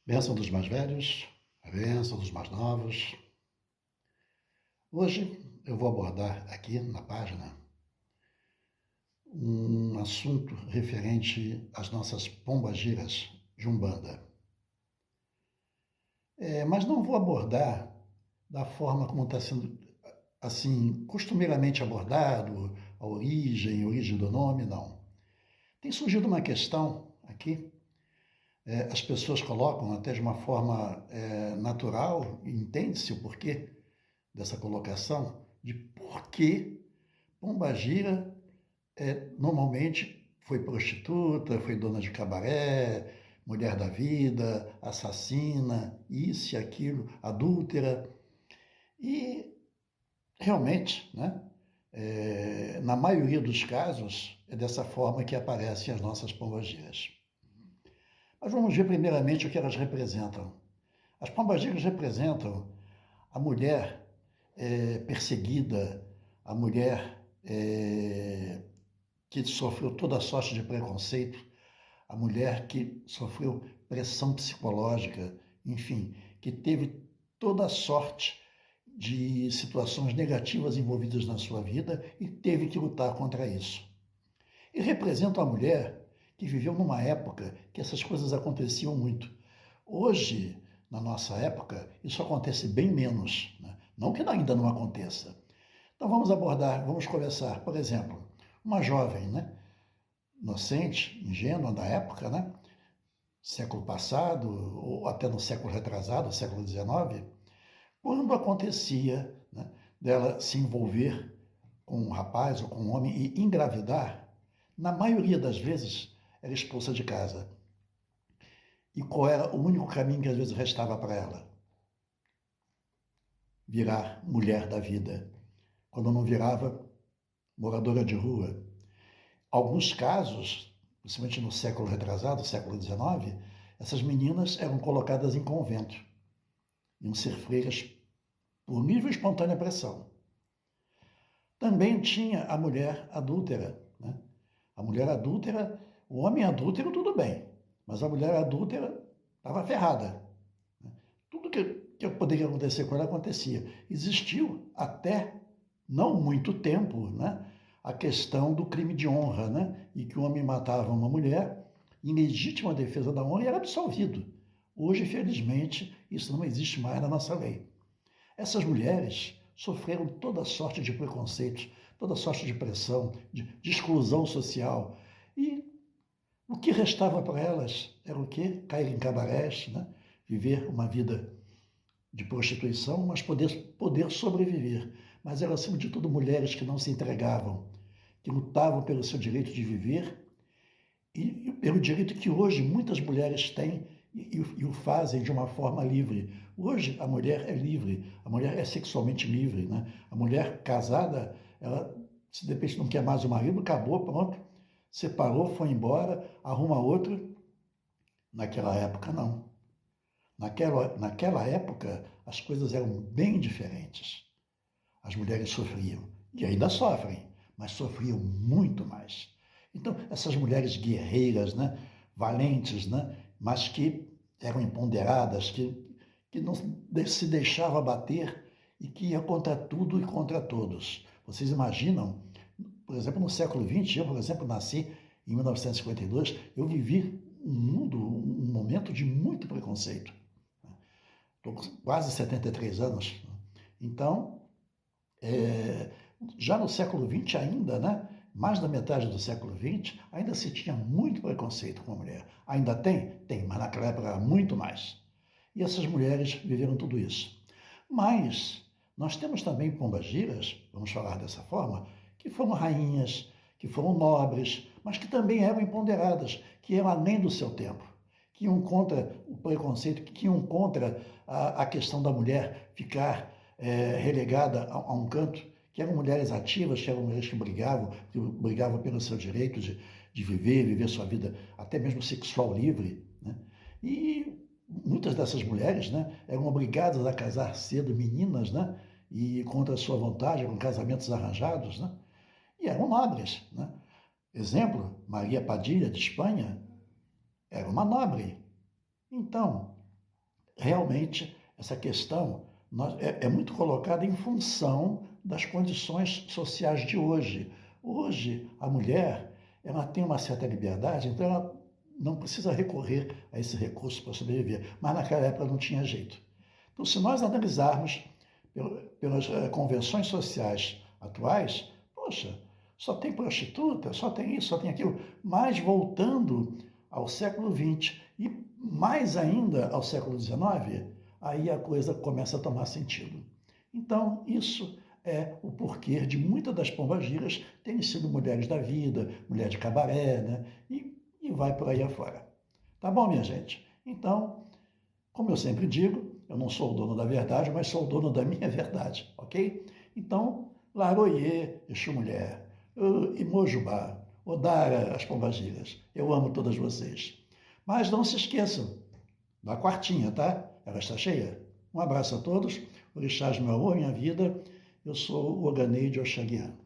Bênção dos mais velhos, a bênção dos mais novos. Hoje eu vou abordar aqui na página um assunto referente às nossas pombagiras de Umbanda. Mas não vou abordar da forma como está sendo assim costumeiramente abordado, a origem do nome, não. Tem surgido uma questão aqui. As pessoas colocam até de uma forma natural, entende-se o porquê dessa colocação, de por que pombagira normalmente foi prostituta, foi dona de cabaré, mulher da vida, assassina, isso e aquilo, adúltera. E realmente, né, na maioria dos casos, é dessa forma que aparecem as nossas pombagiras. Mas vamos ver primeiramente o que elas representam. As pombagiras representam a mulher perseguida, a mulher que sofreu toda sorte de preconceito, a mulher que sofreu pressão psicológica, enfim, que teve toda sorte de situações negativas envolvidas na sua vida e teve que lutar contra isso. E representam a mulher que viveu numa época que essas coisas aconteciam muito. Hoje, na nossa época, isso acontece bem menos, né? Não que ainda não aconteça. Então vamos começar, por exemplo, uma jovem, né, inocente, ingênua da época, né, século passado, ou até no século retrasado, século XIX, quando acontecia, né, dela se envolver com um rapaz ou com um homem e engravidar, na maioria das vezes era expulsa de casa. E qual era o único caminho que às vezes restava para ela? Virar mulher da vida. Quando não virava, moradora de rua. Alguns casos, principalmente no século retrasado, século XIX, essas meninas eram colocadas em convento. Iam ser freiras por livre e espontânea pressão. Também tinha a mulher adúltera, né? A mulher adúltera, o homem adúltero tudo bem, mas a mulher adúltera estava ferrada. Tudo que poderia acontecer com ela acontecia. Existiu até não muito tempo, né, a questão do crime de honra, né, e que o homem matava uma mulher em legítima defesa da honra e era absolvido. Hoje, felizmente, isso não existe mais na nossa lei. Essas mulheres sofreram toda sorte de preconceitos, toda sorte de pressão, de exclusão social. E o que restava para elas era o quê? Cair em cabarés, né? Viver uma vida de prostituição, mas poder sobreviver. Mas eram, acima de tudo, mulheres que não se entregavam, que lutavam pelo seu direito de viver e pelo direito que hoje muitas mulheres têm e o fazem de uma forma livre. Hoje a mulher é livre, a mulher é sexualmente livre, né? A mulher casada, ela, se de repente não quer mais o marido, acabou, pronto, separou, foi embora, arruma outro. Naquela época, não. Naquela época, as coisas eram bem diferentes. As mulheres sofriam, e ainda sofrem, mas sofriam muito mais. Então, essas mulheres guerreiras, né, valentes, né, mas que eram empoderadas, que não se deixavam abater e que ia contra tudo e contra todos. Vocês imaginam, por exemplo, no século XX, eu, por exemplo, nasci em 1952, eu vivi um momento de muito preconceito. Estou com quase 73 anos. Então, já no século XX ainda, né? Mais da metade do século XX, ainda se tinha muito preconceito com a mulher. Ainda tem? Tem, mas naquela época era muito mais. E essas mulheres viveram tudo isso. Mas nós temos também pombagiras, vamos falar dessa forma, que foram rainhas, que foram nobres, mas que também eram empoderadas, que iam além do seu tempo, que iam contra o preconceito, que iam contra a questão da mulher ficar relegada a um canto, que eram mulheres ativas, que eram mulheres que brigavam pelo seu direito de viver sua vida, até mesmo sexual livre, né? E muitas dessas mulheres, né, eram obrigadas a casar cedo, meninas, né, e contra a sua vontade, com casamentos arranjados, né, e eram nobres, né? Exemplo, Maria Padilha, de Espanha, era uma nobre. Então, realmente essa questão é muito colocada em função das condições sociais de hoje. Hoje, a mulher ela tem uma certa liberdade, então ela não precisa recorrer a esse recurso para sobreviver, mas naquela época não tinha jeito. Então, se nós analisarmos pelas convenções sociais atuais, poxa, só tem prostituta, só tem isso, só tem aquilo, mas voltando ao século XX e mais ainda ao século XIX, aí a coisa começa a tomar sentido. Então, isso é o porquê de muitas das pombagiras terem sido mulheres da vida, mulher de cabaré, né? E vai por aí afora. Tá bom, minha gente? Então, como eu sempre digo, eu não sou o dono da verdade, mas sou o dono da minha verdade, ok? Então, Laroie, Exu Mulher, Imojubá, Odara, as pombagiras, eu amo todas vocês. Mas não se esqueçam da quartinha, tá? Ela está cheia. Um abraço a todos, orixás, meu amor, minha vida. Eu sou o Oganeide Oxaguiano.